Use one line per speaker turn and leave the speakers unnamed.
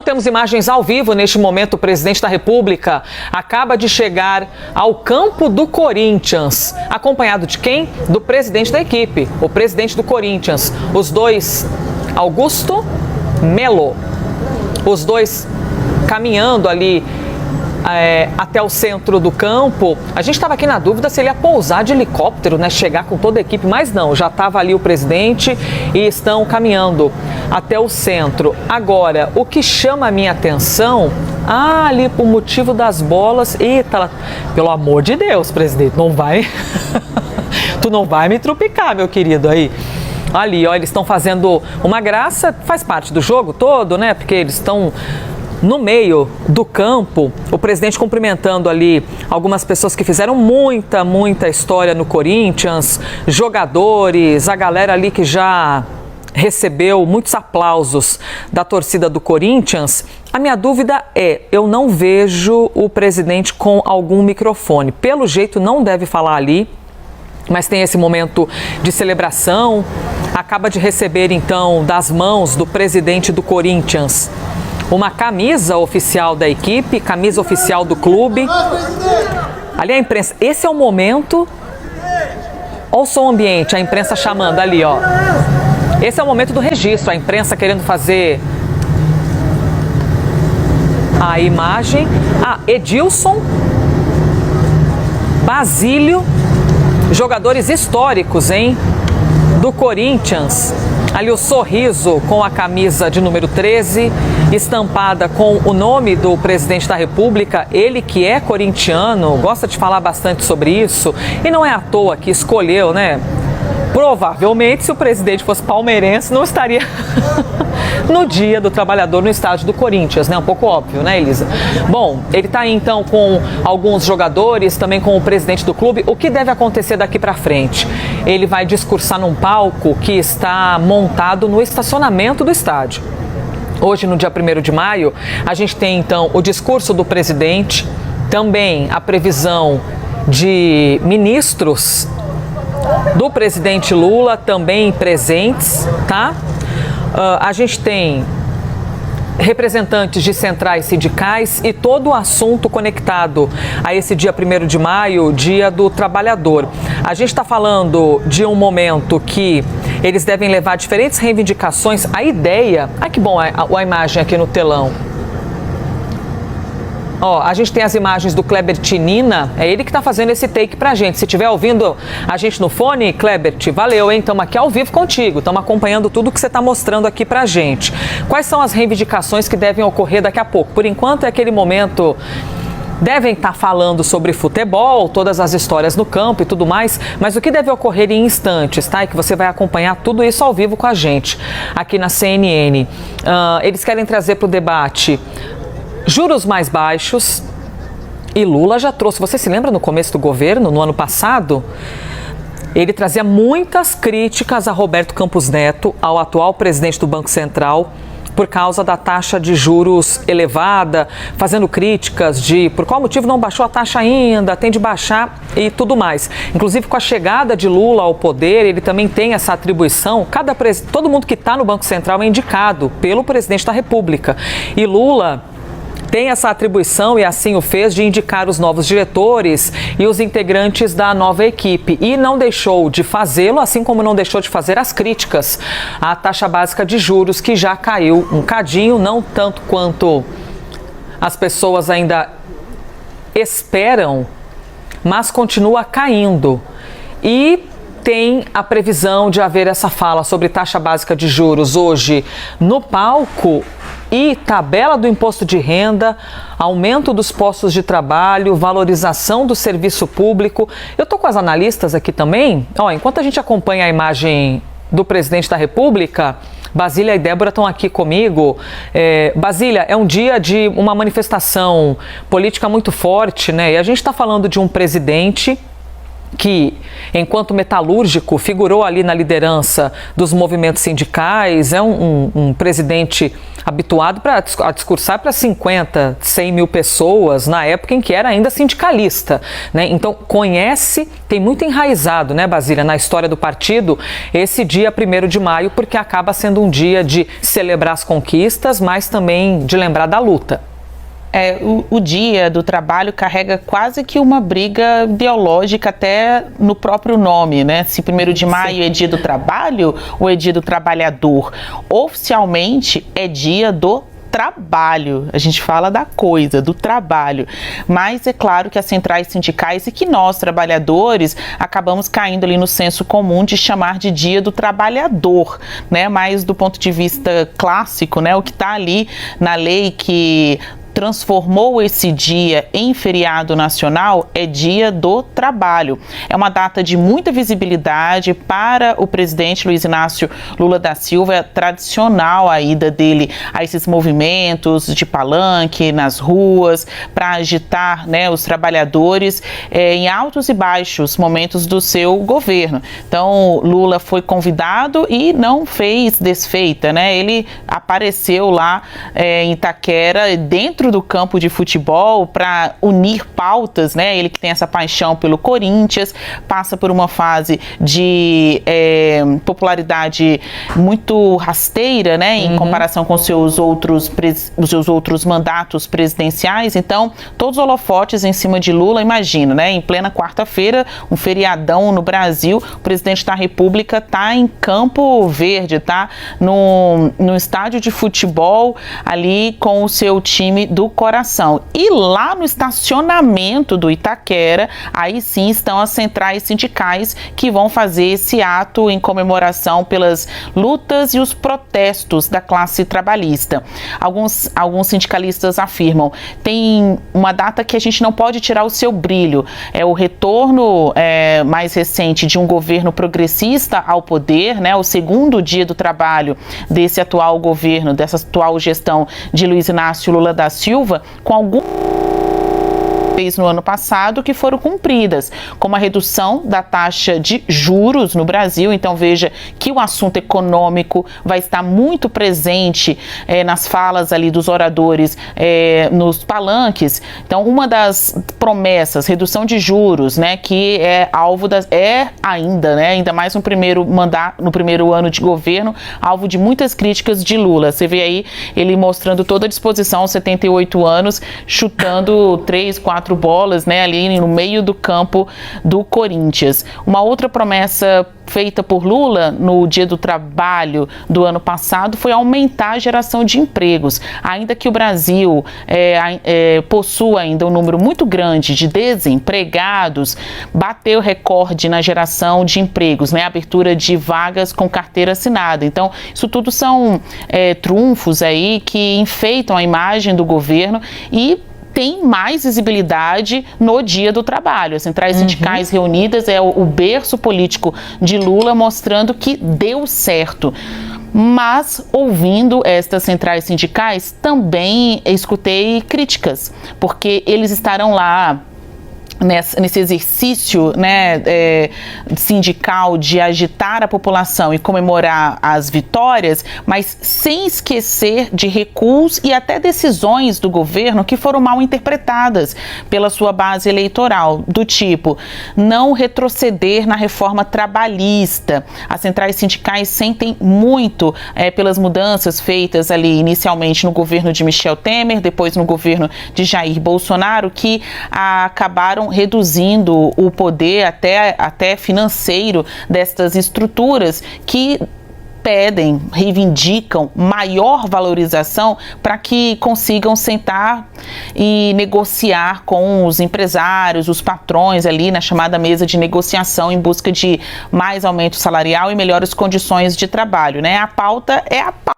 Temos imagens ao vivo neste momento. O presidente da República acaba de chegar ao campo do Corinthians. Acompanhado de quem? Do presidente da equipe, o presidente do Corinthians. Os dois, Augusto Melo. Os dois caminhando ali até o centro do campo. A gente estava aqui na dúvida se ele ia pousar de helicóptero, né? Chegar com toda a equipe, mas não, já estava ali o presidente e estão caminhando até o centro. Agora, o que chama a minha atenção, ali por motivo das bolas, eita, pelo amor de Deus, presidente, não vai, tu não vai me trupicar, meu querido, aí. Ali, ó, eles estão fazendo uma graça, faz parte do jogo todo, né? Porque eles estão no meio do campo, o presidente cumprimentando ali algumas pessoas que fizeram muita história no Corinthians, jogadores, a galera ali que já recebeu muitos aplausos da torcida do Corinthians. A minha dúvida é, eu não vejo o presidente com algum microfone. Pelo jeito não deve falar ali, mas tem esse momento de celebração. Acaba de receber então das mãos do presidente do Corinthians uma camisa oficial da equipe, camisa oficial do clube. Ali a imprensa, esse é o momento. Olha o som ambiente, a imprensa chamando ali, ó. Esse é o momento do registro, a imprensa querendo fazer a imagem. Edilson, Basílio, jogadores históricos, hein? Do Corinthians. Ali o sorriso com a camisa de número 13, estampada com o nome do presidente da República, ele que é corintiano, gosta de falar bastante sobre isso, e não é à toa que escolheu, né? Provavelmente, se o presidente fosse palmeirense, não estaria no Dia do Trabalhador no estádio do Corinthians, né? Um pouco óbvio, né, Elisa? Bom, ele está aí então com alguns jogadores, também com o presidente do clube. O que deve acontecer daqui para frente? Ele vai discursar num palco que está montado no estacionamento do estádio. Hoje, no dia 1º de maio, a gente tem então o discurso do presidente, também a previsão de ministros do presidente Lula também presentes, tá? A gente tem representantes de centrais sindicais e todo o assunto conectado a esse dia 1º de maio, Dia do Trabalhador. A gente está falando de um momento que eles devem levar diferentes reivindicações. A ideia... que bom a imagem aqui no telão. Ó, a gente tem as imagens do Kleber Tinina, é ele que está fazendo esse take pra gente. Se estiver ouvindo a gente no fone, Klebert, valeu, hein? Estamos aqui ao vivo contigo, estamos acompanhando tudo que você está mostrando aqui pra gente. Quais são as reivindicações que devem ocorrer daqui a pouco? Por enquanto é aquele momento... Devem estar falando sobre futebol, todas as histórias no campo e tudo mais, mas o que deve ocorrer em instantes, tá? E que você vai acompanhar tudo isso ao vivo com a gente, aqui na CNN. Eles querem trazer para o debate juros mais baixos, e Lula já trouxe. Você se lembra no começo do governo, no ano passado? Ele trazia muitas críticas a Roberto Campos Neto, ao atual presidente do Banco Central, por causa da taxa de juros elevada, fazendo críticas de por qual motivo não baixou a taxa ainda, tem de baixar e tudo mais. Inclusive, com a chegada de Lula ao poder, ele também tem essa atribuição. Todo mundo que está no Banco Central é indicado pelo presidente da República. E Lula tem essa atribuição, e assim o fez, de indicar os novos diretores e os integrantes da nova equipe. E não deixou de fazê-lo, assim como não deixou de fazer as críticas à taxa básica de juros, que já caiu um cadinho, não tanto quanto as pessoas ainda esperam, mas continua caindo. E tem a previsão de haver essa fala sobre taxa básica de juros hoje no palco, e tabela do imposto de renda, aumento dos postos de trabalho, valorização do serviço público. Eu estou com as analistas aqui também. Enquanto a gente acompanha a imagem do presidente da República, Basília e Débora estão aqui comigo. Basília, é um dia de uma manifestação política muito forte, né? E a gente está falando de um presidente que, enquanto metalúrgico, figurou ali na liderança dos movimentos sindicais, é um presidente habituado a discursar para 50, 100 mil pessoas, na época em que era ainda sindicalista, né? Então, conhece, tem muito enraizado, né, Basília, na história do partido, esse dia 1º de maio, porque acaba sendo um dia de celebrar as conquistas, mas também de lembrar da luta.
O Dia do Trabalho carrega quase que uma briga biológica até no próprio nome, né? Se 1º de maio é Dia do Trabalho ou é Dia do Trabalhador. Oficialmente é Dia do Trabalho, a gente fala da coisa, do trabalho, mas é claro que as centrais sindicais e que nós, trabalhadores, acabamos caindo ali no senso comum de chamar de Dia do Trabalhador, né? Mas do ponto de vista clássico, né? O que está ali na lei que transformou esse dia em feriado nacional é Dia do Trabalho. É uma data de muita visibilidade para o presidente Luiz Inácio Lula da Silva. É tradicional a ida dele a esses movimentos de palanque nas ruas para agitar, né, os trabalhadores em altos e baixos momentos do seu governo. Então, Lula foi convidado e não fez desfeita, né? Ele apareceu lá em Itaquera, dentro do campo de futebol, para unir pautas, né? Ele que tem essa paixão pelo Corinthians, passa por uma fase de popularidade muito rasteira, né? Em comparação com os seus outros mandatos presidenciais. Então, todos os holofotes em cima de Lula, imagina, né? Em plena quarta-feira, um feriadão no Brasil, o presidente da República está em Campo Verde, está no estádio de futebol ali com o seu time do coração. E lá no estacionamento do Itaquera, aí sim estão as centrais sindicais que vão fazer esse ato em comemoração pelas lutas e os protestos da classe trabalhista. Alguns sindicalistas afirmam, tem uma data que a gente não pode tirar o seu brilho, é o retorno mais recente de um governo progressista ao poder, né? O segundo dia do trabalho desse atual governo, dessa atual gestão de Luiz Inácio Lula da Silva, com algumas fez no ano passado que foram cumpridas, como a redução da taxa de juros no Brasil. Então veja que o assunto econômico vai estar muito presente nas falas ali dos oradores, nos palanques. Então uma das promessas, redução de juros, né, que é alvo ainda mais no primeiro mandato, no primeiro ano de governo, alvo de muitas críticas de Lula. Você vê aí ele mostrando toda a disposição aos 78 anos, chutando 3, 4 bolas, né, ali no meio do campo do Corinthians. Uma outra promessa feita por Lula no Dia do Trabalho do ano passado foi aumentar a geração de empregos. Ainda que o Brasil possua ainda um número muito grande de desempregados, bateu recorde na geração de empregos, né? Abertura de vagas com carteira assinada. Então, isso tudo são trunfos aí que enfeitam a imagem do governo e tem mais visibilidade no Dia do Trabalho. As centrais sindicais reunidas é o berço político de Lula, mostrando que deu certo. Mas, ouvindo estas centrais sindicais, também escutei críticas, porque eles estarão lá nesse exercício, né, sindical de agitar a população e comemorar as vitórias, mas sem esquecer de recuos e até decisões do governo que foram mal interpretadas pela sua base eleitoral, do tipo não retroceder na reforma trabalhista. As centrais sindicais sentem muito pelas mudanças feitas ali inicialmente no governo de Michel Temer, depois no governo de Jair Bolsonaro, que acabaram reduzindo o poder até financeiro destas estruturas que pedem, reivindicam maior valorização para que consigam sentar e negociar com os empresários, os patrões ali na chamada mesa de negociação em busca de mais aumento salarial e melhores condições de trabalho, né? A pauta é a pauta.